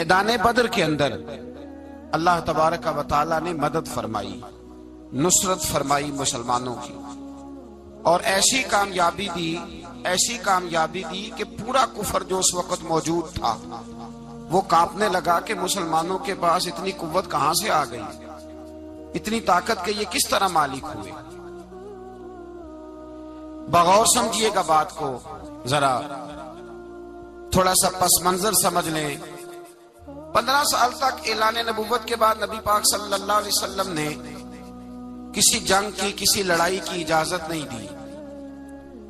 میدان بدر کے اندر اللہ تبارک و تعالی نے مدد فرمائی، نصرت فرمائی مسلمانوں کی، اور ایسی کامیابی دی کہ پورا کفر جو اس وقت موجود تھا وہ کانپنے لگا کہ مسلمانوں کے پاس اتنی قوت کہاں سے آ گئی، اتنی طاقت کے یہ کس طرح مالک ہوئے۔ بغور سمجھیے گا بات کو، ذرا تھوڑا سا پس منظر سمجھ لیں۔ 15 سال تک اعلان نبوت کے بعد نبی پاک صلی اللہ علیہ وسلم نے کسی جنگ کی، کسی لڑائی کی اجازت نہیں دی،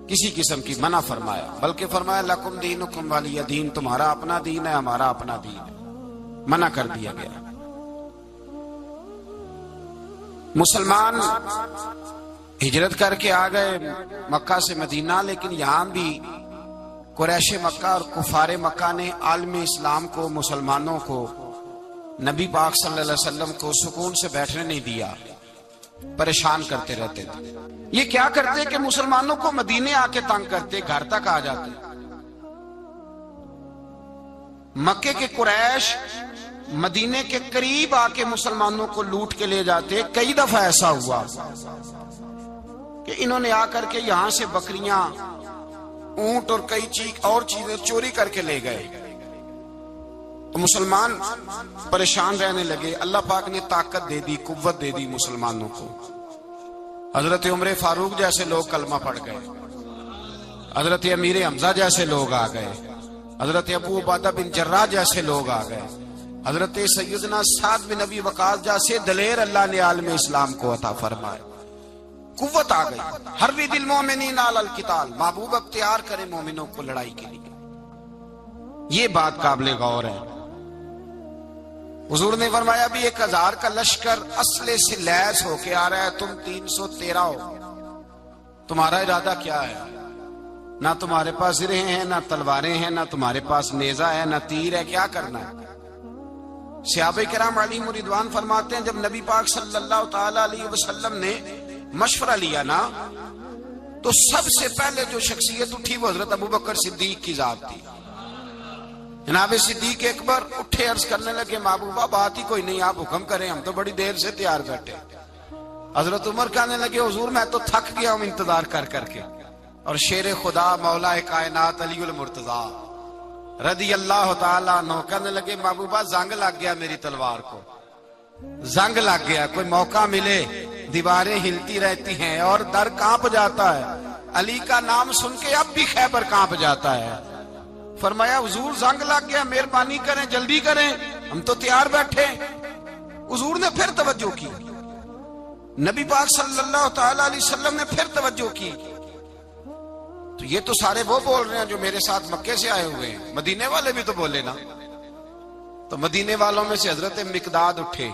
کسی قسم کی منع فرمایا، بلکہ فرمایا لکم دینکم ولی دین، تمہارا اپنا دین ہے ہمارا اپنا دین ہے، منع کر دیا گیا۔ مسلمان ہجرت کر کے آ گئے مکہ سے مدینہ، لیکن یہاں بھی قریش مکہ اور کفار مکہ نے عالم اسلام کو، مسلمانوں کو، نبی پاک صلی اللہ علیہ وسلم کو سکون سے بیٹھنے نہیں دیا، پریشان کرتے رہتے تھے۔ یہ کیا کرتے کہ مسلمانوں کو مدینے آ کے تنگ کرتے، گھر تک آ جاتے۔ مکے کے قریش مدینے کے قریب آ کے مسلمانوں کو لوٹ کے لے جاتے۔ کئی دفعہ ایسا ہوا کہ انہوں نے آ کر کے یہاں سے بکریاں، اونٹ اور کئی اور چیزیں چوری کر کے لے گئے۔ مسلمان پریشان رہنے لگے۔ اللہ پاک نے طاقت دے دی، قوت دے دی مسلمانوں کو۔ حضرت عمر فاروق جیسے لوگ کلمہ پڑھ گئے، حضرت امیر حمزہ جیسے لوگ آ گئے، حضرت ابو عبیدہ بن جراح جیسے لوگ آ گئے، حضرت سیدنا سعد بن ابی وقاص جیسے دلیر اللہ نے عالم اسلام کو عطا فرمائے۔ قوت آ گئی۔ حربی دل مومنین علی القتال، محبوب اختیار کرے مومنوں کو لڑائی کے لیے۔ یہ بات قابل غور ہے۔ حضور نے فرمایا بھی 1000 کا لشکر اسلحے سے لیس ہو کے آ رہا ہے، تم 313 ہو، تمہارا ارادہ کیا ہے؟ نہ تمہارے پاس زرہیں ہیں، نہ تلواریں ہیں، نہ تمہارے پاس نیزہ ہے، نہ تیر ہے، کیا کرنا ہے؟ صحابہ کرام علیہم رضوان فرماتے ہیں جب نبی پاک صلی اللہ تعالی علیہ وسلم نے مشورہ لیا نا، تو سب سے پہلے جو شخصیت اٹھی وہ حضرت ابوبکر صدیق کی ذات تھی۔ جناب صدیق اکبر اٹھے، عرض کرنے لگے محبوبہ بات ہی کوئی نہیں، آپ حکم کریں، ہم تو بڑی دیر سے تیار بیٹھے۔ حضرت عمر کہنے لگے حضور میں تو تھک گیا ہوں انتظار کر کر کے۔ اور شیر خدا مولا کائنات علی المرتضیٰ رضی اللہ تعالیٰ عنہ کہنے لگے محبوبہ زنگ لگ گیا میری تلوار کو، زنگ لگ گیا، کوئی موقع ملے دیواریں ہلتی رہتی ہیں اور در کانپ جاتا ہے، علی کا نام سن کے اب بھی خیبر کانپ جاتا ہے۔ فرمایا حضور زنگ لگ گیا، مہربانی کریں جلدی کریں، ہم تو تیار بیٹھے۔ حضور نے پھر توجہ کی، نبی پاک صلی اللہ تعالی علیہ وسلم نے پھر توجہ کی۔ تو یہ تو سارے وہ بول رہے ہیں جو میرے ساتھ مکے سے آئے ہوئے ہیں، مدینے والے بھی تو بولے نا۔ تو مدینے والوں میں سے حضرت مقداد اٹھے،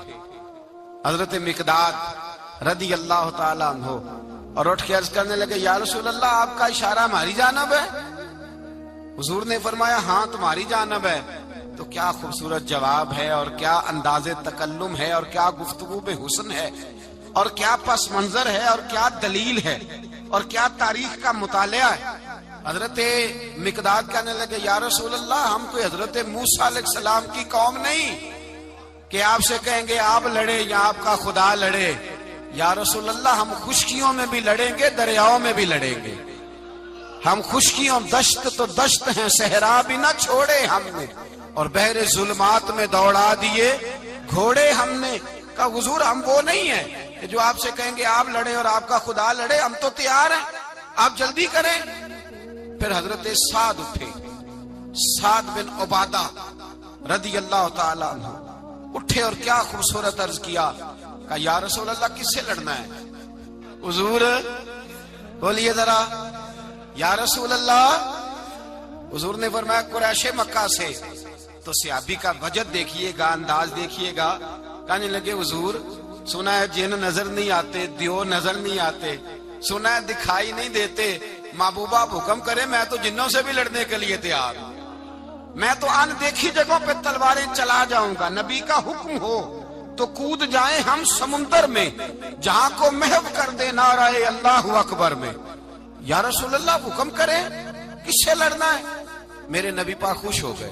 حضرت مقداد رضی اللہ تعالیٰ عنہ، اور اٹھ کے عرض کرنے لگے یا رسول اللہ آپ کا اشارہ ہماری جانب ہے؟ حضور نے فرمایا ہاں تمہاری جانب ہے۔ تو کیا خوبصورت جواب ہے، اور کیا انداز تکلم ہے، اور کیا گفتگو بے حسن ہے، اور کیا پس منظر ہے، اور کیا دلیل ہے، اور کیا تاریخ کا مطالعہ ہے۔ حضرت مقداد کہنے لگے یا رسول اللہ ہم کوئی حضرت موسیٰ علیہ السلام کی قوم نہیں کہ آپ سے کہیں گے آپ لڑے یا آپ کا خدا لڑے۔ یا رسول اللہ ہم خشکیوں میں بھی لڑیں گے، دریاؤں میں بھی لڑیں گے۔ ہم خشکیوں، دشت تو دشت ہیں، صحرا بھی نہ چھوڑے ہم نے، اور بحر ظلمات میں دوڑا دیے گھوڑے ہم نے۔ کہا حضور ہم وہ نہیں ہیں کہ جو آپ سے کہیں گے آپ لڑیں اور آپ کا خدا لڑے، ہم تو تیار ہیں، آپ جلدی کریں۔ پھر حضرت سعد اٹھے، سعد بن عبادہ رضی اللہ تعالی عنہ اٹھے اور کیا خوبصورت عرض کیا، کہا یا رسول اللہ کس سے لڑنا ہے؟ حضور بولیے ذرا یا رسول اللہ۔ حضور نے فرمایا قریش مکہ سے۔ تو صحابی کا وجد دیکھیے گا، انداز دیکھیے گا، کہنے لگے حضور سنا ہے جن نظر نہیں آتے، دیو نظر نہیں آتے، سنا ہے دکھائی نہیں دیتے، محبوبہ آپ حکم کرے میں تو جنوں سے بھی لڑنے کے لیے تیار ہوں، میں تو ان دیکھی جگہوں پہ تلواریں چلا جاؤں گا، نبی کا حکم ہو تو کود جائیں ہم سمندر میں، جہاں کو محو کر دے نعرہ اللہ اکبر میں۔ یا رسول اللہ حکم کریں کس سے لڑنا ہے؟ میرے نبی پاک خوش ہو گئے،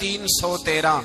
313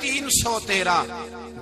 313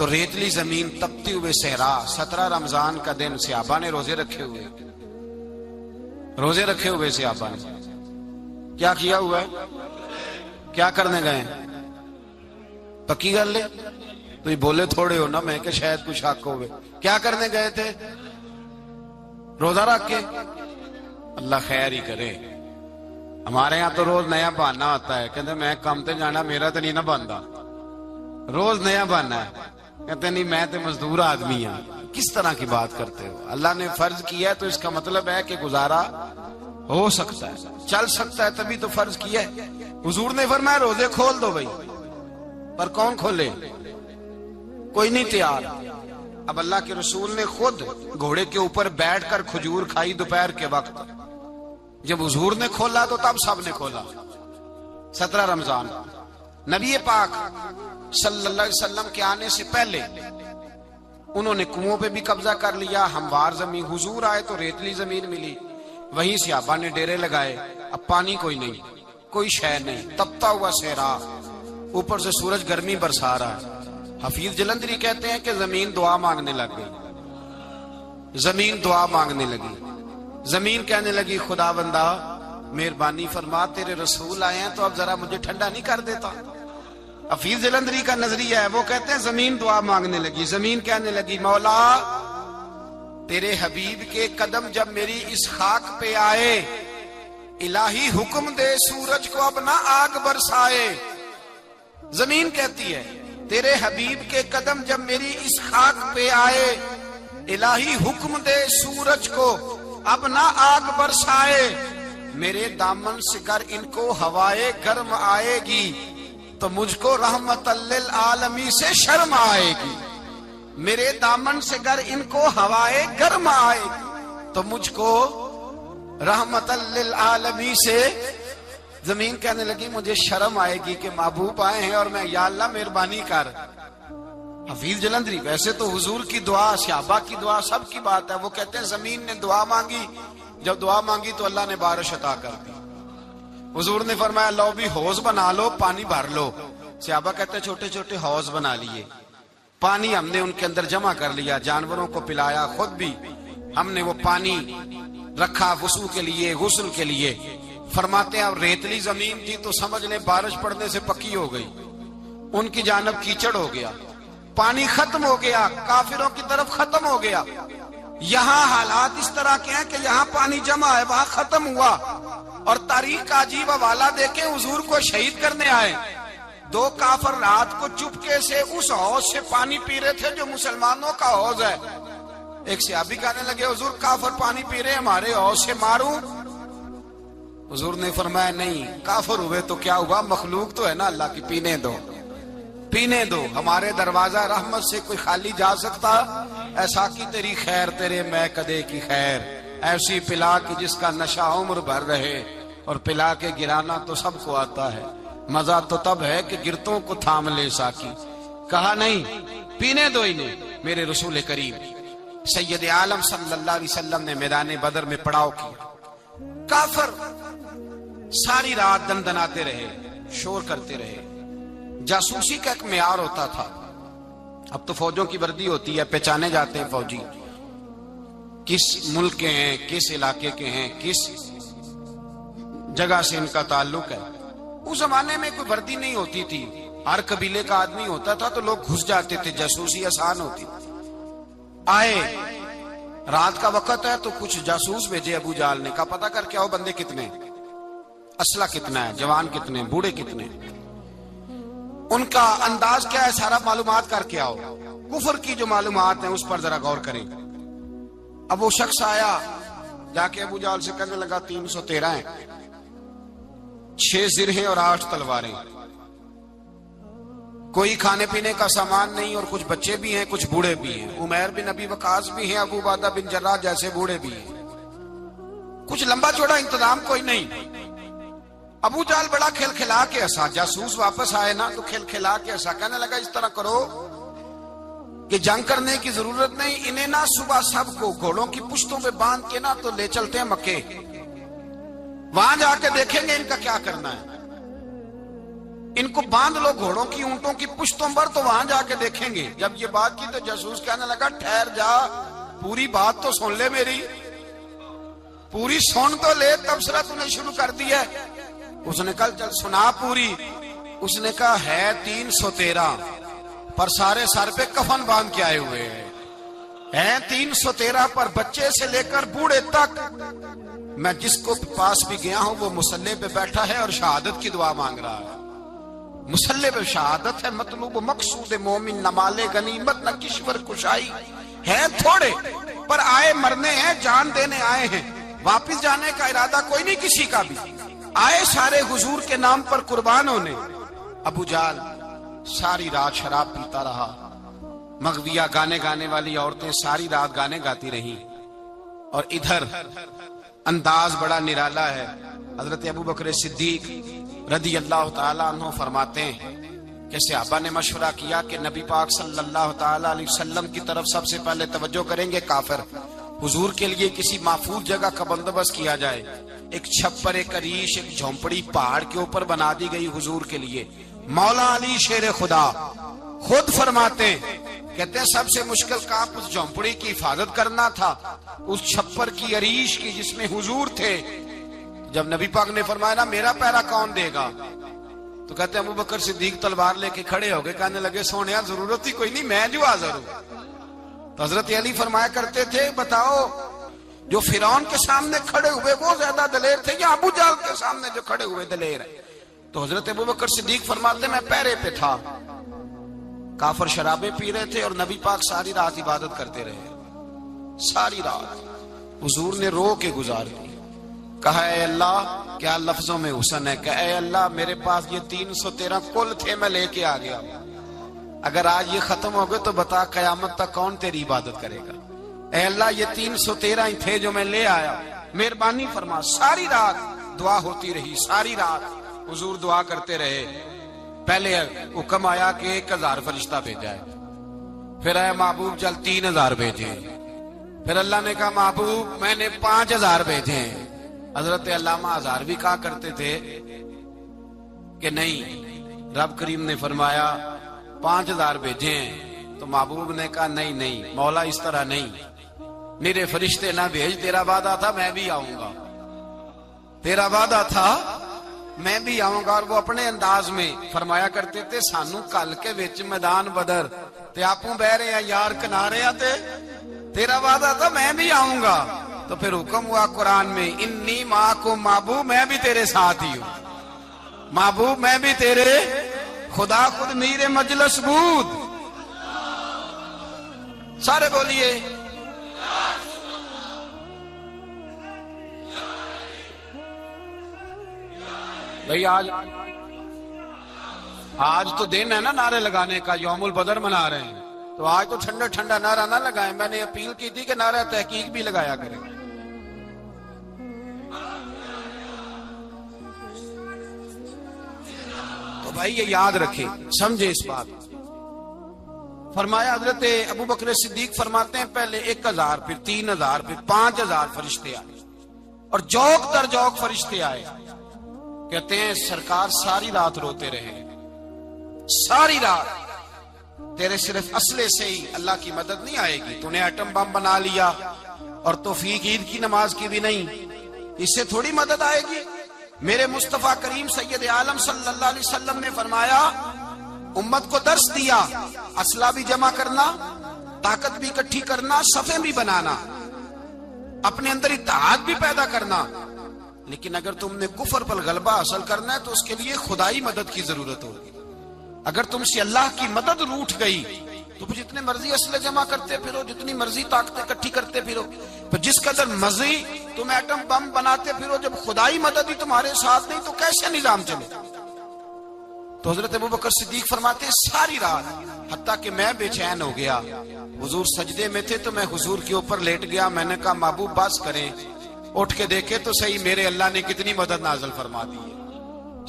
تو ریتلی زمین، تپتی ہوئے صحرا، 17 رمضان کا دن صحابہ نے روزے رکھے ہوئے صحابہ نے کیا کیا ہوا ہے؟ کیا کرنے گئے؟ پکی گل لے تو بولے تھوڑے ہو نا، میں کہ شاید کچھ حق ہوئے. کیا کرنے گئے تھے؟ روزہ رکھ کے. اللہ خیر ہی کرے. ہمارے یہاں تو روز نیا بہانا ہوتا ہے، کہتے میں کام تے جانا، میرا تو نہیں نہ بنتا. روز نیا بہانا ہے، کہتے نہیں میں تو مزدور آدمی ہوں. کس طرح کی بات کرتے ہو؟ اللہ نے فرض کیا ہے تو اس کا مطلب ہے کہ گزارا ہو سکتا ہے، چل سکتا ہے، تبھی تو فرض کیا ہے. حضور نے فرمایا روزے کھول دو بھائی، پر کون کھولے؟ کوئی نہیں تیار. اب اللہ کے رسول نے خود گھوڑے کے اوپر بیٹھ کر کھجور کھائی دوپہر کے وقت. جب حضور نے کھولا تو تب سب نے کھولا. 17 رمضان نبی پاک صلی اللہ علیہ وسلم کے آنے سے پہلے انہوں نے کنووں پہ بھی قبضہ کر لیا، ہموار زمین. حضور آئے تو ریتلی زمین ملی، وہیں صحابہ نے ڈیرے لگائے. اب پانی کوئی نہیں، کوئی شے نہیں، تپتا ہوا صحرا، اوپر سے سورج گرمی برسا رہا. حفیظ جلندری کہتے ہیں کہ زمین دعا مانگنے لگ گئی. زمین دعا مانگنے لگی. زمین کہنے لگی خدا بندہ مہربانی فرما، تیرے رسول آئے ہیں تو اب ذرا مجھے ٹھنڈا نہیں کر دیتا. حفیظ جلندری کا نظریہ ہے، وہ کہتے ہیں زمین دعا مانگنے لگی. زمین کہنے لگی مولا تیرے حبیب کے قدم جب میری اس خاک پہ آئے، الہی حکم دے سورج کو اب نہ آگ برسائے. زمین کہتی ہے تیرے حبیب کے قدم جب میری اس خاک پہ آئے، الہی حکم دے سورج کو اب نہ آگ برسائے. میرے دامن سے گر ان کو ہوائے گرم آئے گی تو مجھ کو رحمت للعالمی سے شرم آئے گی. میرے دامن سے گر ان کو ہوائے گرم آئے گی تو مجھ کو رحمت للعالمی سے. زمین کہنے لگی مجھے شرم آئے گی کہ محبوب آئے ہیں اور میں یا اللہ مہربانی کر. حفیظ جلندری ویسے تو حضور کی دعا، صحابہ کی دعا سب کی بات ہے. وہ کہتے ہیں زمین نے دعا مانگی، جب دعا مانگی تو اللہ نے بارش عطا کر دی. حضور نے فرمایا لو بھی حوض بنا لو، پانی بھر لو. صحابہ کہتے ہیں چھوٹے چھوٹے حوض بنا لیے، پانی ہم نے ان کے اندر جمع کر لیا، جانوروں کو پلایا، خود بھی ہم نے وہ پانی رکھا وضو کے لیے، غسل کے لیے. فرماتے ہیں اب ریتلی زمین تھی تو سمجھ لیں بارش پڑنے سے پکی ہو گئی. ان کی جانب کیچڑ ہو گیا، پانی ختم ہو گیا، کافروں کی طرف ختم ہو گیا. یہاں حالات اس طرح کے ہیں کہ یہاں پانی جمع ہے، وہاں ختم ہوا. اور تاریخ کا عجیب حوالہ دیکھیں، حضور کو شہید کرنے آئے 2 کافر رات کو چپکے سے اس حوض سے پانی پی رہے تھے جو مسلمانوں کا حوض ہے. ایک صحابی کہنے لگے حضور کافر پانی پی رہے ہمارے حوض سے، ماروں؟ حضور نے فرمایا نہیں، کافر ہوئے تو کیا ہوا، مخلوق تو ہے نا اللہ کی، پینے دو پینے دو. ہمارے دروازہ رحمت سے کوئی خالی جا سکتا؟ ایسا کی تیری خیر تیرے میں کدے کی خیر، ایسی پلا کی جس کا نشہ عمر بھر رہے، اور پلا کے گرانا تو سب کو آتا ہے، مزہ تو تب ہے کہ گرتوں کو تھام لے ساکی. کہا نہیں، پینے دو انہیں. میرے رسول کریم سید عالم صلی اللہ علیہ وسلم نے میدان بدر میں پڑاؤ کیا. کافر ساری رات دندناتے رہے، شور کرتے رہے. جاسوسی کا ایک معیار ہوتا تھا. اب تو فوجوں کی وردی ہوتی ہے، پہچانے جاتے ہیں فوجی کس ملک کے ہیں، کس علاقے کے ہیں، کس جگہ سے ان کا تعلق ہے. اس زمانے میں کوئی وردی نہیں ہوتی تھی، ہر قبیلے کا آدمی ہوتا تھا تو لوگ گھس جاتے تھے، جاسوسی آسان ہوتی. آئے رات کا وقت ہے تو کچھ جاسوس بھیجے ابو جہل نے، کہا پتہ کر کے آؤ بندے کتنے، اسلحہ کتنا ہے، جوان کتنے، بوڑھے کتنے، ان کا انداز کیا ہے، سارا معلومات کر کے آؤ. کفر کی جو معلومات ہیں اس پر ذرا غور کریں. اب وہ شخص آیا، جا کے ابو جہل سے کہنے لگا 313 ہیں، 6 زرہیں اور 8 تلواریں، کوئی کھانے پینے کا سامان نہیں، اور کچھ بچے بھی ہیں، کچھ بوڑھے بھی ہیں. عمیر بن ابی وقاص بھی ہیں، ابو عبیدہ بن جراح جیسے بوڑھے بھی ہیں. کچھ لمبا چوڑا انتظام کوئی نہیں. ابو جہل بڑا کھل کھلا کے ہنسا. جاسوس واپس آئے نا تو کھل کھلا کے ہنسا، کہنے لگا اس طرح کرو کہ جنگ کرنے کی ضرورت نہیں، انہیں نا صبح سب کو گھوڑوں کی پشتوں پہ باندھ کے نا تو لے چلتے ہیں مکے، وہاں جا کے دیکھیں گے ان کا کیا کرنا ہے. ان کو باندھ لو گھوڑوں کی اونٹوں کی پشتوں پر تو وہاں جا کے دیکھیں گے. جب یہ بات کی تو جاسوس کہنے لگا ٹھہر جا, پوری بات تو سن لے, میری پوری سن تو لے, تبصرہ تو نے شروع کر دیا. اس نے کہا چل سنا پوری. اس نے کہا ہے 313 پر سارے سر پہ کفن باندھ کے آئے ہوئے ہیں 313 پر بچے سے لے کر بوڑھے تک. میں جس کو پاس بھی گیا ہوں وہ مصلی پہ بیٹھا ہے اور شہادت کی دعا مانگ رہا ہے. مصلی پہ شہادت ہے, مطلوب مقصود مومن نہ مال غنیمت نہ کشور کشائی ہے, تھوڑے پر آئے مرنے ہیں, جان دینے آئے ہیں, واپس جانے کا ارادہ کوئی نہیں کسی کا بھی. آئے سارے حضور کے نام پر قربان ہونے. ابو جہل ساری رات شراب پیتا رہا. مغویہ گانے گانے والی عورتیں ساری رات گانے گاتی رہیں. اور ادھر انداز بڑا نرالا ہے. حضرت ابو بکر صدیق رضی اللہ تعالیٰ عنہ فرماتے ہیں کہ صحابہ نے مشورہ کیا کہ نبی پاک صلی اللہ تعالیٰ علیہ وسلم کی طرف سب سے پہلے توجہ کریں گے کافر. حضور کے لیے کسی محفوظ جگہ کا بندوبست کیا جائے. ایک چھپر, ایک عریش, ایک جھونپڑی پہاڑ کے اوپر بنا دی گئی حضور کے لیے. مولا علی شیر خدا خود فرماتے ہیں, کہتے ہیں سب سے مشکل کام اس جھونپڑی کی حفاظت کرنا تھا, اس چھپر کی, عریش کی جس میں حضور تھے. جب نبی پاک نے فرمایا نا میرا پہرا کون دے گا, تو کہتے ہیں ابو بکر صدیق تلوار لے کے کھڑے ہو گئے, کہنے لگے سونیا ضرورت ہی کوئی نہیں, میں جو حاضر ہوں. تو حضرت علی فرمایا کرتے تھے بتاؤ جو فرعون کے سامنے کھڑے ہوئے وہ زیادہ دلیر تھے یا ابو جہل کے سامنے جو کھڑے ہوئے دلیر ہیں؟ تو حضرت ابو بکر صدیق فرماتے میں پہرے پہ تھا. کافر شرابیں پی رہے تھے اور نبی پاک ساری رات عبادت کرتے رہے. ساری رات حضور نے رو کے گزار دی. کہا اے اللہ, کیا لفظوں میں حسن ہے, کہ اے اللہ میرے پاس یہ 313 کل تھے, میں لے کے آ گیا. اگر آج یہ ختم ہو گئے تو بتا قیامت تک کون تیری عبادت کرے گا. اے اللہ یہ 313 ہی تھے جو میں لے آیا, مہربانی فرما. ساری رات دعا ہوتی رہی, ساری رات حضور دعا کرتے رہے. پہلے حکم آیا کہ 1000 فرشتہ بھیجا ہے, پھر اے محبوب چل 3000 بھیجے, پھر اللہ نے کہا محبوب میں نے 5000 بھیجے. حضرت علامہ ہزاروی کہا کرتے تھے کہ نہیں, رب کریم نے فرمایا 5000 بھیجے ہیں, تو محبوب نے کہا نہیں نہیں مولا اس طرح نہیں, میرے فرشتے نہ بھیج, تیرا وعدہ تھا میں بھی آؤں گا, تیرا وعدہ تھا میں بھی آؤں گا. اور وہ اپنے انداز میں فرمایا کرتے تھے سانو کل کے وچ میدان بدر تے آپوں بہ رہے ہیں یار کنارے آتے, تیرا وعدہ تھا میں بھی آؤں گا. تو پھر حکم ہوا قرآن میں انی معکم, محبوب میں بھی تیرے ساتھ ہی ہوں, محبوب میں بھی تیرے, خدا خود میر مجلس بود. سارے بولیے بھئی. آج تو دن ہے نا نعرے لگانے کا, یوم البدر منا رہے ہیں, تو آج تو ٹھنڈا ٹھنڈا نعرہ نہ لگائیں. میں نے اپیل کی تھی کہ نعرہ تحقیق بھی لگایا کریں. تو بھائی یہ یاد رکھیں, سمجھے اس بات. فرمایا حضرت ابو بکر صدیق فرماتے ہیں پہلے 1000 پھر 3000 پھر 5000 فرشتے آئے, اور جوک در جوک فرشتے آئے. کہتے ہیں سرکار ساری رات روتے رہے, ساری رات. تیرے صرف اسلحے سے ہی اللہ کی مدد نہیں آئے گی, تو نے ایٹم بم بنا لیا اور توفیق عید کی نماز کی بھی نہیں, اس سے تھوڑی مدد آئے گی. میرے مصطفیٰ کریم سید عالم صلی اللہ علیہ وسلم نے فرمایا امت کو درس دیا, اسلحہ بھی جمع کرنا, طاقت بھی اکٹھی کرنا, صفیں بھی بنانا, اپنے اندر اتحاد بھی پیدا کرنا. لیکن اگر تم نے کفر پر غلبہ حاصل کرنا ہے تو اس کے لیے خدائی مدد کی ضرورت ہوگی. اگر تم سے اللہ کی مدد روٹ گئی تو جتنے مرضی اسلحے جمع کرتے پھرو, جتنی مرضی طاقتیں اکٹھی کرتے پھرو, پھر جس قدر مرضی تم ایٹم بم بناتے پھرو, جب خدائی مدد ہی تمہارے ساتھ نہیں تو کیسے نظام چلے. تو حضرت ابو بکر صدیق فرماتے ساری رات, حتیٰ کہ میں بے چین ہو گیا. حضور سجدے میں تھے تو میں حضور کے اوپر لیٹ گیا. میں نے کہا محبوب بس کریں, اٹھ کے دیکھے تو صحیح میرے اللہ نے کتنی مدد نازل فرما دی ہے.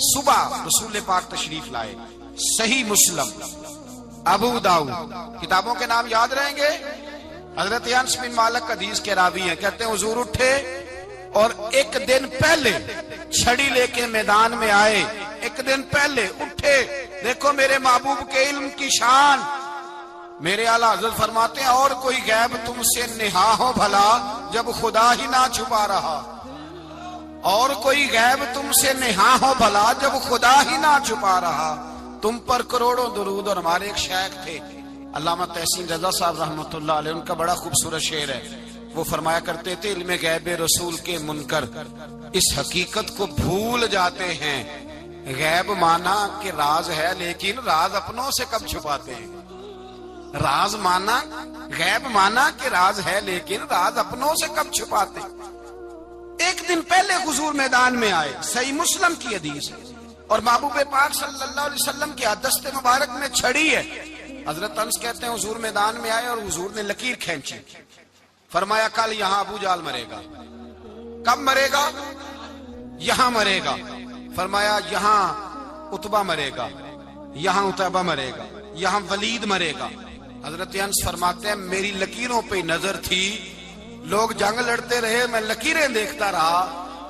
صبح رسول پاک تشریف لائے, صحیح مسلم, ابو داؤد, کتابوں کے نام یاد رہیں گے. حضرت انس بن مالک حدیث کے راوی ہیں, کہتے ہیں حضور اٹھے اور ایک دن پہلے چھڑی لے کے میدان میں آئے, ایک دن پہلے اٹھے. دیکھو میرے محبوب کے علم کی شان. میرے اعلیٰ حضرت فرماتے ہیں اور کوئی غیب تم سے نہا ہو بھلا جب خدا ہی نہ چھپا رہا. اور کوئی غیب تم سے نہا ہو بھلا جب خدا ہی نہ چھپا رہا. تم پر کروڑوں درود. اور ہمارے ایک شیخ تھے علامہ تحسین رضا صاحب رحمۃ اللہ علیہ, ان کا بڑا خوبصورت شعر ہے. وہ فرمایا کرتے تھے علم غیب رسول کے منکر اس حقیقت کو بھول جاتے ہیں. غیب مانا کہ راز ہے لیکن راز اپنوں سے کب چھپاتے ہیں. راز مانا, غیب مانا کہ راز ہے لیکن راز اپنوں سے کب چھپاتے. ایک دن پہلے حضور میدان میں آئے, صحیح مسلم کی حدیث ہے, اور محبوب پاک صلی اللہ علیہ وسلم کی دست مبارک میں چھڑی ہے. حضرت انس کہتے ہیں حضور میدان میں آئے اور حضور نے لکیر کھینچی. فرمایا کل یہاں ابو جال مرے گا. کب مرے گا؟ یہاں مرے گا. فرمایا یہاں عتبہ مرے گا, یہاں عتبہ مرے گا, یہاں ولید مرے گا. حضرت انس فرماتے ہیں میری لکیروں پہ نظر تھی, لوگ جنگ لڑتے رہے, میں لکیریں دیکھتا رہا.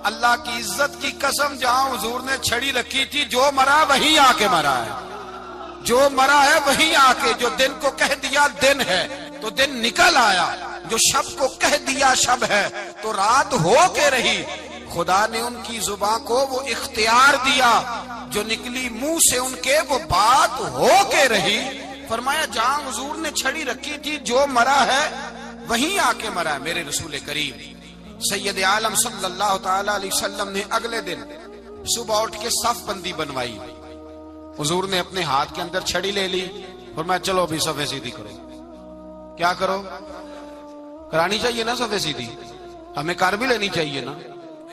اللہ کی عزت کی قسم جہاں حضور نے چھڑی رکھی تھی جو مرا وہیں آ کے مرا ہے. جو مرا ہے وہیں آ کے. جو دن کو کہہ دیا دن ہے تو دن نکل آیا. جو شب کو کہہ دیا شب ہے تو رات ہو کے رہی. خدا نے ان کی زبان کو وہ اختیار دیا, جو نکلی منہ سے ان کے وہ بات ہو کے رہی. فرمایا جہاں حضور نے چھڑی رکھی تھی جو مرا ہے وہیں آ کے مرا ہے میرے رسول کریم سید عالم صلی اللہ تعالی علیہ وسلم نے. اگلے دن صبح اٹھ کے صف بندی بنوائی. حضور نے اپنے ہاتھ کے اندر چھڑی لے لی. فرمایا چلو ابھی صفے سیدھی کرو. کیا کرو؟ کرانی چاہیے نا صفے سیدھی, ہمیں کر بھی لینی چاہیے نا.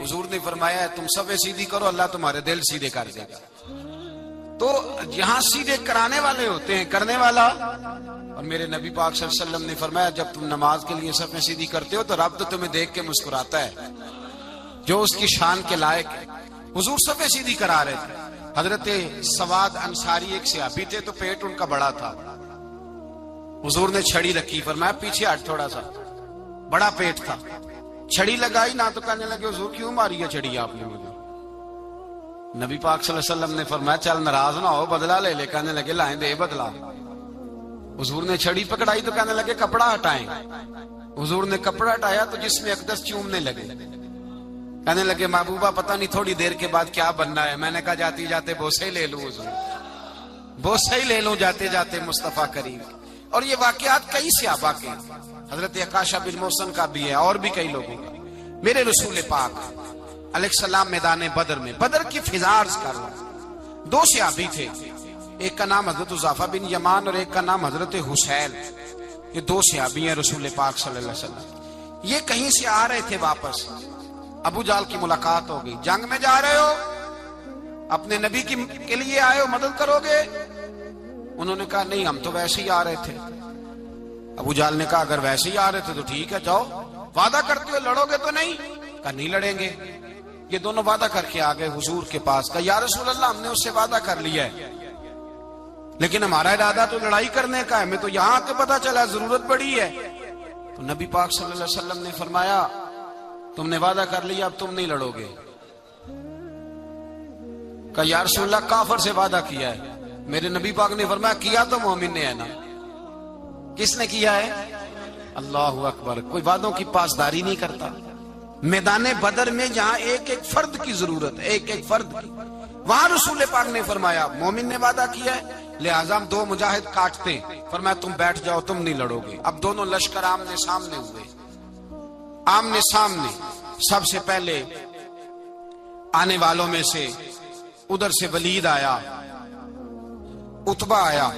حضور نے فرمایا تم صفے سیدھی کرو, اللہ تمہارے دل سیدھے کر دے گا. تو یہاں سیدھے کرانے والے ہوتے ہیں, کرنے والا. اور میرے نبی پاک صلی اللہ علیہ وسلم نے فرمایا جب تم نماز کے لیے صفیں سیدھی کرتے ہو تو رب تو تمہیں دیکھ کے مسکراتا ہے جو اس کی شان کے لائق ہے. حضور صفیں سیدھی کرا رہے تھے. حضرت سواد انصاری ایک صحابی تھے تو پیٹ ان کا بڑا تھا. حضور نے چھڑی رکھی. فرمایا پیچھے ہٹ تھوڑا سا, بڑا پیٹ تھا. چھڑی لگائی نہ تو کہنے لگے حضور کیوں ماری ہے چھڑی آپ نے مجھے. نبی پاک صلی اللہ علیہ وسلم نے فرمایا چل ناراض نہ ہو, بدلہ لے لے. کہنے لگے لائیں دے بدلہ. حضور نے چھڑی پکڑائی تو کہنے لگے کپڑا ہٹائیں. حضور نے کپڑا ہٹایا تو جس میں اقدس چومنے لگے. کہنے لگے محبوبہ پتہ نہیں تھوڑی دیر کے بعد کیا بننا ہے. میں نے کہا جاتی جاتے بوسے ہی لے لوں حضور, بوسے ہی لے لوں جاتے جاتے مصطفیٰ کریم. اور یہ واقعات کئی صحابہ کے, حضرت عکاشہ بن محسن کا بھی ہے اور بھی کئی لوگوں کا. میرے رسول پاک علیہ السلام میدان بدر میں, بدر کی فضا عرض کر رہا ہوں. دو صحابی تھے, ایک کا نام حضرت حذیفہ بن یمان اور ایک کا نام حضرت حسین. یہ دو صحابی ہیں رسول پاک صلی اللہ علیہ وسلم. یہ کہیں سے آ رہے تھے واپس, ابو جال کی ملاقات ہو گئی. جنگ میں جا رہے ہو, اپنے نبی کے لیے آئے ہو, مدد کرو گے؟ انہوں نے کہا نہیں ہم تو ویسے ہی آ رہے تھے. ابو جال نے کہا اگر ویسے ہی آ رہے تھے تو ٹھیک ہے جاؤ. وعدہ کرتے ہو لڑو گے تو نہیں؟ کہا نہیں لڑیں گے. یہ دونوں وعدہ کر کے آ گئے حضور کے پاس. کہا یا رسول اللہ ہم نے اس سے وعدہ کر لیا ہے لیکن ہمارا ارادہ تو لڑائی کرنے کا ہے, ہمیں تو یہاں کے پتہ چلا ضرورت پڑی ہے. تو نبی پاک صلی اللہ علیہ وسلم نے فرمایا تم نے وعدہ کر لیا اب تم نہیں لڑو گے. کہا یا رسول اللہ کافر سے وعدہ کیا ہے. میرے نبی پاک نے فرمایا کیا تو مومن نے ہے نا. کس نے کیا ہے؟ اللہ اکبر. کوئی وعدوں کی پاسداری نہیں کرتا. میدان بدر میں جہاں ایک ایک فرد کی ضرورت ہے, ایک ایک فرد کی, وہاں رسول پاک نے فرمایا مومن نے وعدہ کیا ہے لہذا ہم دو مجاہد کاٹتے. فرمایا تم بیٹھ جاؤ تم نہیں لڑو گے. اب دونوں لشکر آمنے سامنے ہوئے, آمنے سامنے. سب سے پہلے آنے والوں میں سے ادھر سے ولید آیا, عتبہ آیا,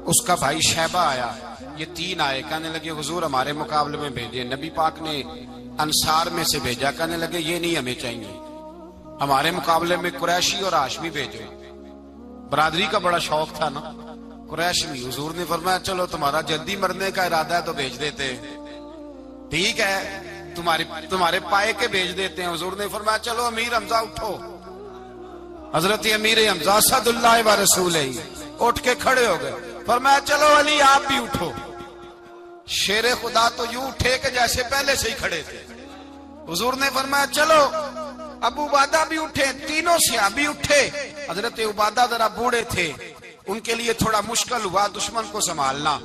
اس کا بھائی شیبہ آیا. یہ تین آئے. کہنے لگے حضور ہمارے مقابلے میں بھیجے. نبی پاک نے انصار میں سے بھیجا. کہنے لگے یہ نہیں ہمیں چاہیے, ہمارے مقابلے میں قریشی اور ہاشمی بھیجو. برادری کا بڑا شوق تھا نا قریش میں. حضور نے فرمایا چلو تمہارا جلدی مرنے کا ارادہ ہے تو بھیج دیتے, ٹھیک ہے تمہارے پائے کے بھیج دیتے ہیں. حضور نے فرمایا چلو امیر حمزہ اٹھو. حضرت امیر حمزہ اسد اللہ و رسولہ اٹھ کے کھڑے ہو گئے. فرمایا چلو علی آپ بھی اٹھو. شیر خدا تو یوں اٹھے کہ جیسے پہلے سے ہی کھڑے تھے. حضور نے فرمایا چلو. ابو عبیدہ بھی اٹھے, تینوں صحابی اٹھے. حضرت عبادہ ذرا بوڑھے تھے، ان کے لیے تھوڑا مشکل ہوا دشمن کو سنبھالنا،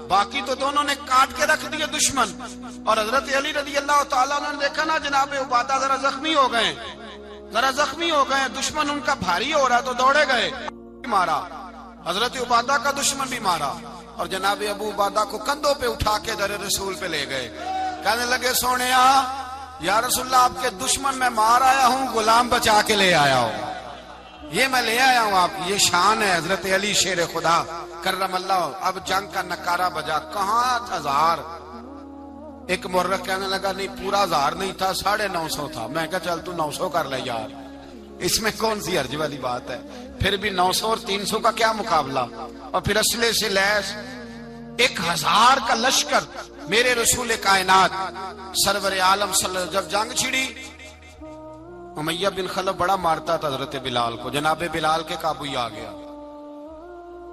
باقی تو دونوں نے کاٹ کے رکھ دیے دشمن. اور حضرت علی رضی اللہ تعالیٰ عنہ نے دیکھا نا جناب عبادہ ذرا زخمی ہو گئے، دشمن ان کا بھاری ہو رہا تو دوڑے گئے، مارا حضرت عبادہ کا دشمن بھی مارا، اور جناب ابو عبادہ کو کندھوں پہ اٹھا کے در رسول پہ لے گئے. کہنے لگے سونیا یا رسول اللہ آپ کے دشمن میں مار آیا ہوں، غلام بچا کے لے آیا ہوں، یہ میں لے آیا ہوں آپ. یہ شان ہے حضرت علی شیر خدا کرم اللہ. اب جنگ کا نکارہ بجا، کہاں 1000. ایک مرغ کہنے لگا نہیں پورا 1000 نہیں تھا، 950 تھا. میں کہا چل تو 900 کر لے یار، اس میں کون سی حرج والی بات ہے. پھر بھی 900 اور 300 کا کیا مقابلہ. اور پھر اسلحے سے لیس 1000 کا لشکر. میرے رسول کائنات سرور عالم صلی اللہ علیہ وسلم جب جنگ چھڑی، امیہ بن خلف بڑا مارتا تھا حضرت بلال کو، جناب بلال کے قابو ہی آ گیا،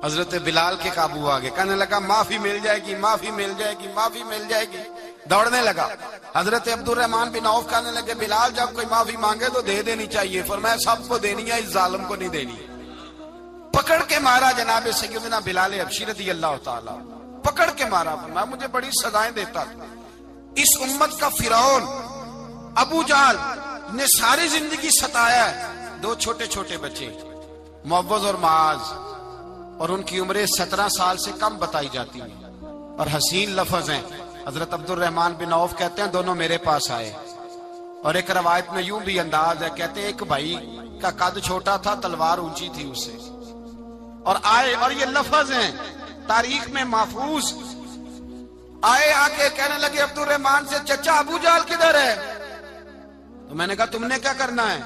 حضرت بلال کے قابو آ گئے. کہنے لگا معافی مل جائے گی، معافی مل جائے گی، معافی مل جائے گی. دوڑنے لگا. حضرت عبد الرحمن بن عوف کہنے لگے بلال جب کوئی معافی مانگے تو دے دینی چاہیے. فرمایا سب کو دینی ہے، اس ظالم کو نہیں دینی. پکڑ کے مارا جناب سیدنا بلال حبشی رضی اللہ تعالی، پکڑ کے مارا. فرمایا مجھے بڑی سزائیں دیتا تھا. اس امت کا فرعون ابو جہل نے ساری زندگی ستایا ہے. 2 چھوٹے چھوٹے بچے معوذ اور معاذ، اور ان کی عمریں 17 سال سے کم بتائی جاتی ہیں، اور حسین لفظ ہیں. حضرت عبد الرحمن بن عوف کہتے ہیں دونوں میرے پاس آئے، اور ایک روایت میں یوں بھی انداز ہے، کہتے ہیں ایک بھائی کا قد چھوٹا تھا، تلوار اونچی تھی اس سے، اور آئے، اور یہ لفظ ہیں تاریخ میں محفوظ. آئے آ کے کہنے لگے عبد الرحمن سے چچا ابو جہل کدھر ہے؟ تو میں نے کہا تم نے کیا کرنا ہے؟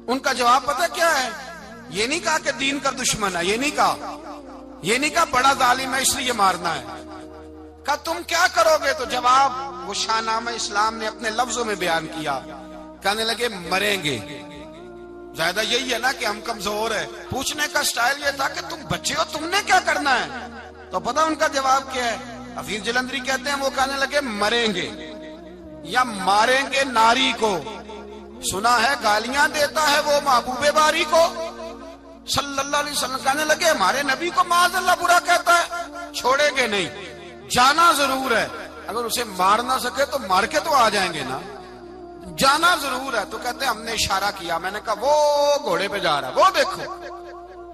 ان کا جواب پتہ کیا ہے؟ یہ نہیں کہا کہ دین کا دشمن ہے، یہ نہیں کہا بڑا ظالم ہے اس لیے مارنا ہے. کہا تم کیا کرو گے؟ تو جواب وہ شاہ نامہ اسلام نے اپنے لفظوں میں بیان کیا. کہنے لگے مریں گے. زیادہ یہی ہے نا کہ ہم کمزور ہے. پوچھنے کا سٹائل یہ تھا کہ تم بچے ہو، تم نے کیا کرنا ہے؟ تو پتہ ان کا جواب کیا ہے؟ حفیظ جلندری کہتے ہیں وہ کہنے لگے مریں گے یا ماریں گے ناری کو. سنا ہے گالیاں دیتا ہے وہ محبوب باری کو صلی اللہ علیہ وسلم. کہنے لگے ہمارے نبی کو معاذ اللہ برا کہتا ہے، چھوڑیں گے نہیں، جانا ضرور ہے. اگر اسے مار نہ سکے تو مار کے تو آ جائیں گے نا، جانا ضرور ہے. تو کہتے ہیں ہم نے اشارہ کیا، میں نے کہا وہ گھوڑے پہ جا رہا ہے وہ دیکھو.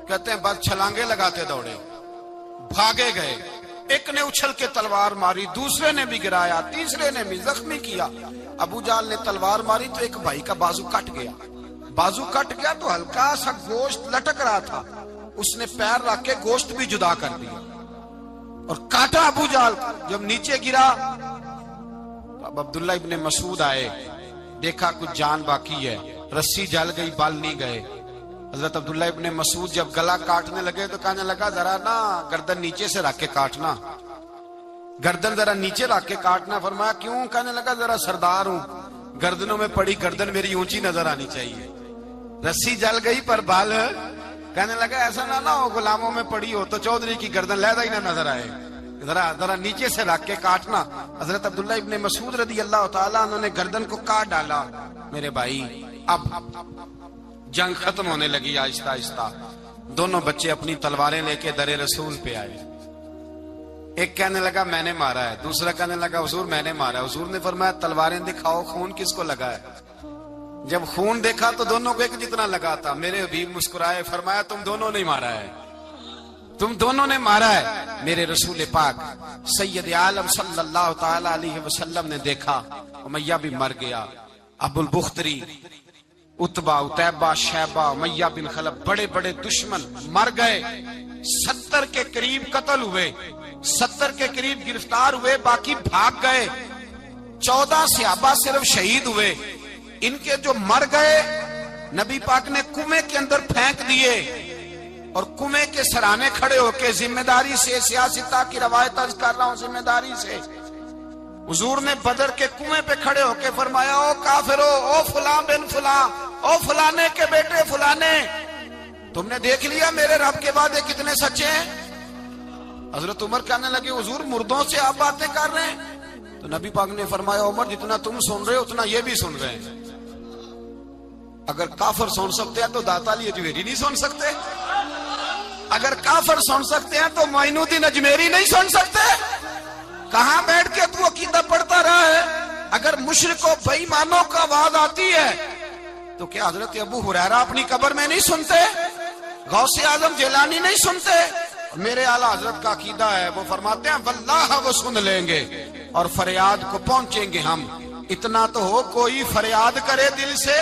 کہتے ہیں بس چھلانگے لگاتے دوڑے، بھاگے گئے. ایک نے اچھل کے تلوار ماری، دوسرے نے بھی گرایا، تیسرے نے بھی زخمی کیا. ابو جہل نے تلوار ماری تو ایک بھائی کا بازو کٹ گیا تو ہلکا سا گوشت لٹک رہا تھا، اس نے پیر رکھ کے گوشت بھی جدا کر دیا اور کاٹا ابو جہل. جب نیچے گرا اب عبداللہ ابن مسعود آئے، دیکھا کچھ جان باقی ہے، رسی جل گئی، بال نہیں گئے. حضرت عبداللہ ابن مسعود جب گلا کاٹنے لگے تو کہنے لگا ذرا نا گردن نیچے سے رکھ کے کاٹنا، گردن ذرا نیچے رکھ کے کاٹنا. فرمایا کیوں؟ کہنے لگا ذرا سردار ہوں، گردنوں میں پڑی گردن میری اونچی نظر آنی چاہیے. رسی جل گئی پر بال. کہنے لگا ایسا نہ ہو غلاموں میں پڑی ہو تو چودھری کی گردن لہدا ہی نہ نظر آئے، ذرا نیچے سے رکھ کے کاٹنا. حضرت عبداللہ ابن مسعود رضی اللہ تعالیٰ انہوں نے گردن کو کاٹ ڈالا. میرے بھائی اب جنگ ختم ہونے لگی آہستہ آہستہ. دونوں بچے اپنی تلواریں لے کے در رسول پہ آئے. ایک کہنے لگا میں نے مارا ہے، دوسرا کہنے لگا حضور میں نے مارا ہے. حضور نے فرمایا تلواریں دکھاؤ، خون کس کو لگا ہے؟ جب خون دیکھا تو دونوں کو ایک جتنا لگا تھا. میرے حبیب مسکرائے، فرمایا تم دونوں نے مارا ہے، تم دونوں نے مارا ہے. میرے رسول پاک سید عالم صلی اللہ تعالی علیہ وسلم نے دیکھا امیہ بھی مر گیا. ابو البختری، اتبا، اتیبہ، شیبہ، امیہ بن خلف، بڑے بڑے دشمن مر گئے. 70 کے قریب قتل ہوئے، 70 کے قریب گرفتار ہوئے، باقی بھاگ گئے. 14 صحابہ صرف شہید ہوئے. ان کے جو مر گئے نبی پاک نے کنویں کے اندر پھینک دیے، اور کنویں کے سرانے کھڑے ہو کے ذمہ داری سے، سیاستہ کی روایت عرض کر رہا ہوں، ذمہ داری سے حضور نے بدر کے کنویں پہ کھڑے ہو کے فرمایا او کافرو، او فلاں بن فلاں، او فلانے کے بیٹے فلانے، تم نے دیکھ لیا میرے رب کے وعدے کتنے سچے ہیں. حضرت عمر کہنے لگے حضور مردوں سے آپ باتیں کر رہے ہیں؟ تو نبی پاک نے فرمایا عمر جتنا تم سن رہے ہو اتنا یہ بھی سن رہے ہیں. 70 کے قریب قتل ہوئے، 14 صحابہ صرف شہید ہوئے. ان کے جو مر گئے نبی پاک نے اگر کافر سن سکتے ہیں تو داتا علی اجمیری نہیں سن سکتے؟ اگر کافر سن سکتے ہیں تو معین الدین اجمیری نہیں سن سکتے؟ کہاں بیٹھ کے تو عقیدہ پڑھتا رہا ہے؟ اگر مشرکوں بے ایمانوں کا آواز آتی ہے تو کیا حضرت ابو ہریرہ اپنی قبر میں نہیں سنتے؟ غوث اعظم جیلانی نہیں سنتے؟ میرے اعلیٰ حضرت کا عقیدہ ہے، وہ فرماتے ہیں واللہ وہ سن لیں گے اور فریاد کو پہنچیں گے ہم۔ اتنا تو ہو کوئی فریاد کرے دل سے،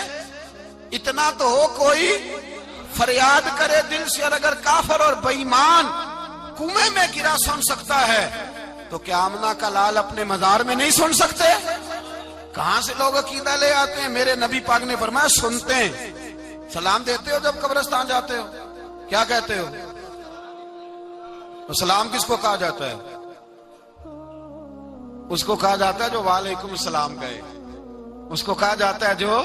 اتنا تو ہو کوئی فریاد کرے دل سے۔ اور اگر کافر اور بے ایمان کنویں میں گرا سن سکتا ہے تو کیا آمنہ کا لال اپنے مزار میں نہیں سن سکتے؟ کہاں سے لوگ عقیدہ لے آتے ہیں؟ میرے نبی پاک نے فرمایا سنتے ہیں۔ سلام دیتے ہو جب قبرستان جاتے ہو؟ کیا کہتے ہو؟ سلام کس کو کہا جاتا ہے؟ اس کو کہا جاتا ہے جو وعلیکم السلام کہے، اس کو کہا جاتا ہے جو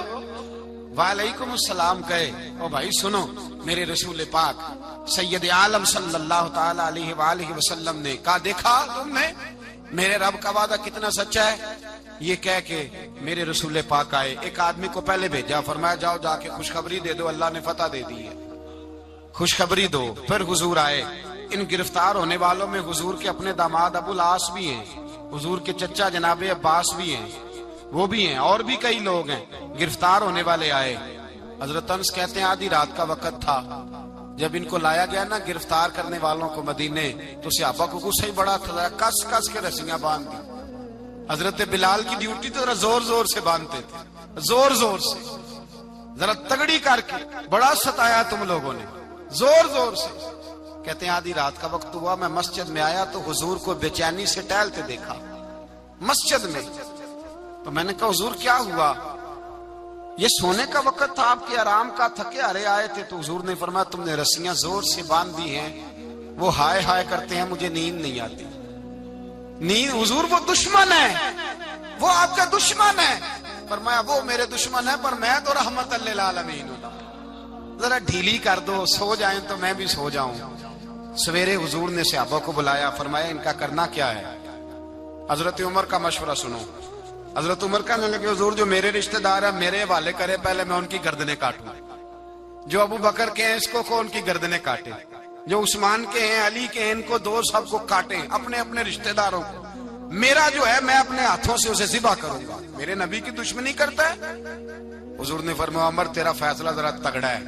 وعلیکم السلام کہے۔ او بھائی سنو، میرے رسول پاک سید عالم صلی اللہ تعالی علیہ وآلہ وسلم نے کہا دیکھا تم نے میرے رب کا وعدہ کتنا سچا ہے؟ یہ کہہ کے میرے رسول پاک آئے، ایک آدمی کو پہلے بھیجا، فرمایا جاؤ جا کے خوشخبری دے دو، اللہ نے فتح دے دی ہے، خوشخبری دو۔ پھر حضور آئے، ان گرفتار ہونے والوں میں حضور کے اپنے داماد ابو العاص بھی ہیں، حضور کے چچا جناب عباس بھی ہیں، وہ بھی ہیں، اور بھی کئی لوگ ہیں گرفتار ہونے والے آئے۔ حضرت انس کہتے ہیں آدھی رات کا وقت تھا، جب ان کو لایا گیا نا گرفتار کرنے والوں کو مدینے، تو صحابہ کو غصہ ہی بڑا تھا، کس کس کے رسیاں باندھ دی۔ حضرت بلال کی ڈیوٹی تو ذرا زور زور سے باندھتے تھے، زور زور سے، ذرا تگڑی کر کے، بڑا ستایا تم لوگوں نے، زور زور سے۔ کہتے ہیں آدھی رات کا وقت ہوا، میں مسجد میں آیا تو حضور کو بے چینی سے ٹہلتے دیکھا مسجد میں۔ تو میں نے کہا حضور کیا ہوا؟ یہ سونے کا وقت تھا، آپ کے آرام کا، تھکے ہارے آئے تھے۔ تو حضور نے فرمایا تم نے رسیاں زور سے باندھ دی ہیں، وہ ہائے ہائے کرتے ہیں، مجھے نیند نہیں آتی۔ نیند حضور وہ دشمن ہے، وہ آپ کا دشمن ہے۔ فرمایا وہ میرے دشمن ہے پر میں تو رحمت للعالمین ہوں، ذرا ڈھیلی کر دو، سو جائیں تو میں بھی سو جاؤں۔ سویرے حضور نے صحابہ کو بلایا، فرمایا ان کا کرنا کیا ہے؟ حضرت عمر کا مشورہ سنو۔ حضرت عمر کہنے لگے حضور جو میرے رشتہ دار ہیں میرے حوالے کرے، پہلے میں ان کی گردنیں کاٹوں، جو ابو بکر کے ہیں اس کو ان کی گردنیں کاٹے، جو عثمان کے ہیں علی کے ہیں ان کو دو، سب کو کاٹیں، اپنے اپنے رشتہ داروں کو۔ میرا جو ہے میں اپنے ہاتھوں سے اسے ذبح کروں گا، میرے نبی کی دشمنی کرتا ہے۔ حضور نے فرمایا عمر تیرا فیصلہ ذرا تگڑا ہے،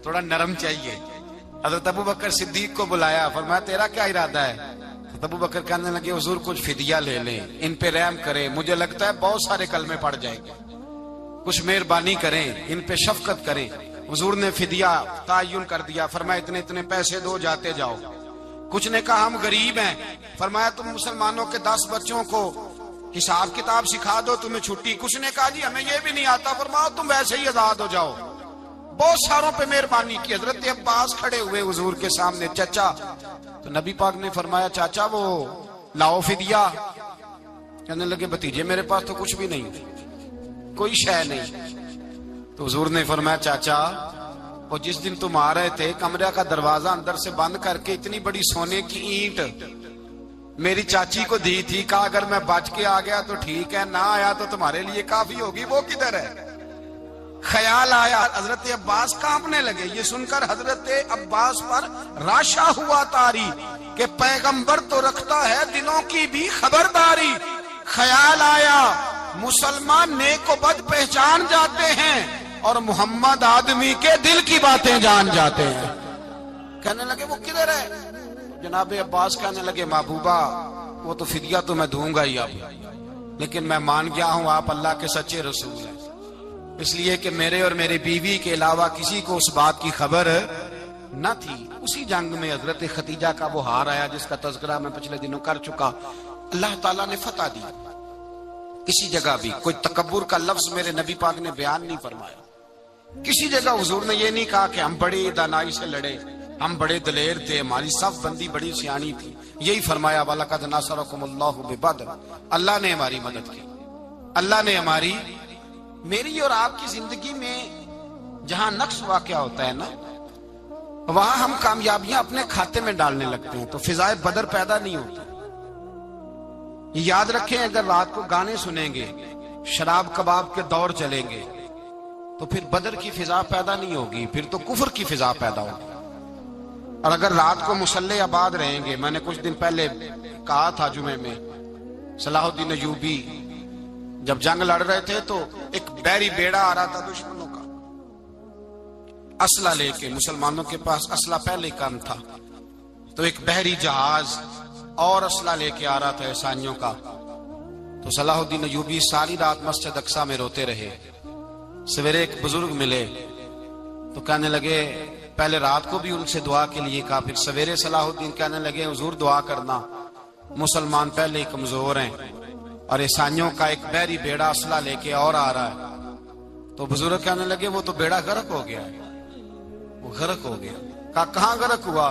تھوڑا نرم چاہیے۔ حضرت ابو بکر صدیق کو بلایا، فرمایا تیرا کیا ارادہ ہے؟ ابو بکر کہنے لگے حضور کچھ فدیہ لے لیں، ان پہ رحم کریں، مجھے لگتا ہے بہت سارے کلمے پڑ جائیں گے، کچھ مہربانی کریں، ان پہ شفقت کریں۔ حضور نے فدیہ تعین کر دیا، فرمایا اتنے اتنے پیسے دو، جاتے جاؤ۔ کچھ نے کہا ہم غریب ہیں، فرمایا تم مسلمانوں کے 10 بچوں کو حساب کتاب سکھا دو، تمہیں چھٹی۔ کچھ نے کہا جی ہمیں یہ بھی نہیں آتا، فرمایا تم ویسے ہی آزاد ہو جاؤ۔ بہت ساروں پہ مہربانی کی۔ حضرت عباس کھڑے ہوئے حضور کے سامنے، چچا، تو نبی پاک نے فرمایا چاچا وہ لاؤ فدیہ۔ کہنے لگے بھتیجے میرے پاس تو کچھ بھی نہیں، کوئی شے نہیں۔ تو حضور نے فرمایا چاچا وہ جس دن تم آ رہے تھے کمرے کا دروازہ اندر سے بند کر کے اتنی بڑی سونے کی اینٹ میری چاچی کو دی تھی، کہا اگر میں بچ کے آ گیا تو ٹھیک ہے، نہ آیا تو تمہارے لیے کافی ہوگی، وہ کدھر ہے؟ خیال آیا، حضرت عباس کانپنے لگے۔ یہ سن کر حضرت عباس پر راشا ہوا طاری کہ پیغمبر تو رکھتا ہے دلوں کی بھی خبرداری۔ خیال آیا مسلمان نیک و بد پہچان جاتے ہیں اور محمد آدمی کے دل کی باتیں جان جاتے ہیں۔ کہنے لگے وہ کدھر ہے؟ جناب عباس کہنے لگے محبوبہ وہ تو فدیہ تو میں دوں گا ہی اب، لیکن میں مان گیا ہوں آپ اللہ کے سچے رسول ہیں، اس لیے کہ میرے اور میری بیوی کے علاوہ کسی کو اس بات کی خبر نہ تھی۔ اسی جنگ میں حضرت ختیجہ کا وہ ہار آیا جس کا تذکرہ میں پچھلے دنوں کر چکا، اللہ تعالیٰ نے فتح دی۔ کسی جگہ بھی کوئی تکبر کا لفظ میرے نبی پاک نے بیان نہیں فرمایا، کسی جگہ حضور نے یہ نہیں کہا کہ ہم بڑی دانائی سے لڑے، ہم بڑے دلیر تھے، ہماری صف بندی بڑی سیانی تھی، یہی فرمایا وَلَقَدْ نَصَرَكُمُ اللَّهُ بِبَدْرٍ، اللہ نے ہماری مدد کی، اللہ نے ہماری۔ میری اور آپ کی زندگی میں جہاں نقص واقع ہوتا ہے نا وہاں ہم کامیابیاں اپنے کھاتے میں ڈالنے لگتے ہیں تو فضائے بدر پیدا نہیں ہوتی۔ یاد رکھیں اگر رات کو گانے سنیں گے، شراب کباب کے دور چلیں گے، تو پھر بدر کی فضا پیدا نہیں ہوگی، پھر تو کفر کی فضا پیدا ہوگی۔ اور اگر رات کو مسلح آباد رہیں گے، میں نے کچھ دن پہلے کہا تھا جمعے میں، صلاح الدین ایوبی جب جنگ لڑ رہے تھے تو ایک بحری بیڑا آ رہا تھا دشمنوں کا، اسلحہ لے کے، مسلمانوں کے پاس اسلحہ پہلے کم تھا، تو ایک بحری جہاز اور اسلحہ لے کے آ رہا تھا عیسائیوں کا۔ تو صلاح الدین ایوبی ساری رات مسجد اقصی میں روتے رہے۔ سویرے ایک بزرگ ملے تو کہنے لگے، پہلے رات کو بھی ان سے دعا کے لیے کہا، پھر سویرے صلاح الدین کہنے لگے حضور دعا کرنا، مسلمان پہلے ہی کمزور ہیں اور عیسائیوں کا ایک بحری بیڑا اسلحہ لے کے اور آ رہا ہے۔ تو بزرگ کہنے لگے وہ تو بیڑا غرق ہو گیا ہے، وہ غرق ہو گیا۔ کہا کہاں غرق ہوا؟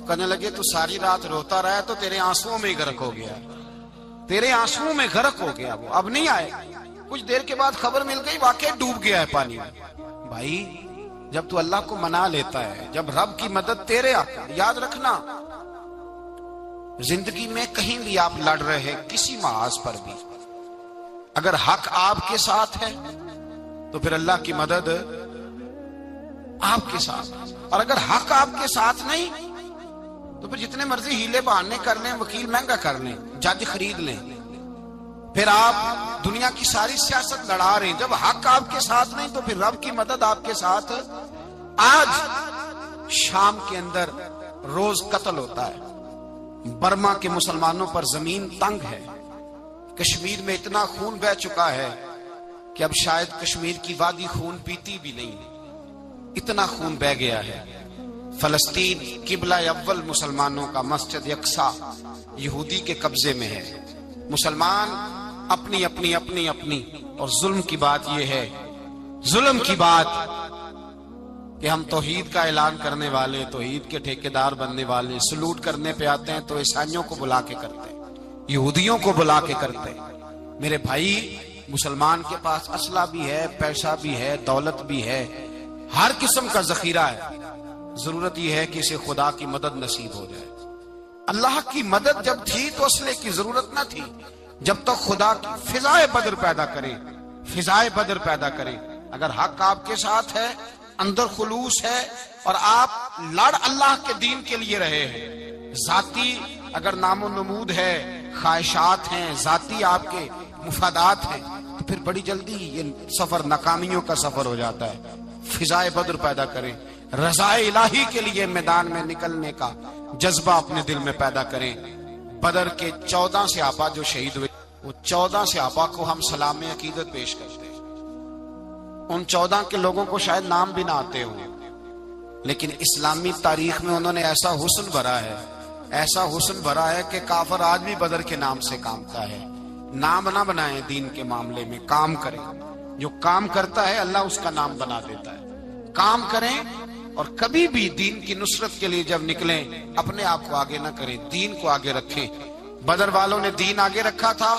کہنے لگے تو ساری رات روتا رہا تو تیرے آنسوؤں میں ہی غرق ہو گیا، تیرے آنسوؤں میں غرق ہو گیا، وہ اب نہیں آئے۔ کچھ دیر کے بعد خبر مل گئی واقعی ڈوب گیا ہے پانی میں۔ بھائی جب تو اللہ کو منا لیتا ہے، جب رب کی مدد تیرے آتا ہے، یاد رکھنا زندگی میں کہیں بھی آپ لڑ رہے ہیں، کسی محاذ پر بھی، اگر حق آپ کے ساتھ ہے تو پھر اللہ کی مدد آپ کے ساتھ، اور اگر حق آپ کے ساتھ نہیں تو پھر جتنے مرضی ہیلے بہانے کر لیں، وکیل مہنگا کر لیں، جج خرید لیں، پھر آپ دنیا کی ساری سیاست لڑا رہے ہیں، جب حق آپ کے ساتھ نہیں تو پھر رب کی مدد آپ کے ساتھ۔ آج شام کے اندر روز قتل ہوتا ہے، برما کے مسلمانوں پر زمین تنگ ہے، کشمیر میں اتنا خون بہہ چکا ہے کہ اب شاید کشمیر کی وادی خون پیتی بھی نہیں، اتنا خون بہہ گیا ہے۔ فلسطین قبلہ اول مسلمانوں کا مسجد اقصی یہودی کے قبضے میں ہے، مسلمان اپنی اپنی اپنی اپنی، اور ظلم کی بات یہ ہے، ظلم کی بات کہ ہم توحید کا اعلان کرنے والے، توحید کے ٹھیکیدار بننے والے، سلوٹ کرنے پہ آتے ہیں تو عیسائیوں کو بلا کے کرتے ہیں، یہودیوں کو بلا کے کرتے ہیں۔ میرے بھائی مسلمان کے پاس اسلحہ بھی ہے، پیسہ بھی ہے، دولت بھی ہے، ہر قسم کا ذخیرہ ہے، ضرورت یہ ہے کہ اسے خدا کی مدد نصیب ہو جائے۔ اللہ کی مدد جب تھی تو اسلحے کی ضرورت نہ تھی، جب تک خدا کی فضائے بدر پیدا کرے، فضائے بدر پیدا کرے۔ اگر حق آپ کے ساتھ ہے، اندر خلوص ہے، اور آپ لڑ اللہ کے دین کے لیے رہے ہیں، ذاتی اگر نام و نمود ہے، خواہشات ہیں، ذاتی آپ کے مفادات ہیں، تو پھر بڑی جلدی یہ سفر ناکامیوں کا سفر ہو جاتا ہے۔ فضائے بدر پیدا کریں، رضائے الہی کے لیے میدان میں نکلنے کا جذبہ اپنے دل میں پیدا کریں۔ بدر کے 14 صحابہ جو شہید ہوئے، وہ 14 صحابہ کو ہم سلام عقیدت پیش کرتے ہیں۔ ان 14 کے لوگوں کو شاید نام بھی نہ آتے ہوں، لیکن اسلامی تاریخ میں انہوں نے ایسا حسن بھرا ہے، ایسا حسن بھرا ہے کہ کافر آج بھی بدر کے نام سے کامتا ہے۔ نام نہ بنائیں دین کے معاملے میں، کام کریں، جو کام کرتا ہے اللہ اس کا نام بنا دیتا ہے۔ کام کریں، اور کبھی بھی دین کی نصرت کے لیے جب نکلیں اپنے آپ کو آگے نہ کریں، دین کو آگے رکھیں۔ بدر والوں نے دین آگے رکھا تھا،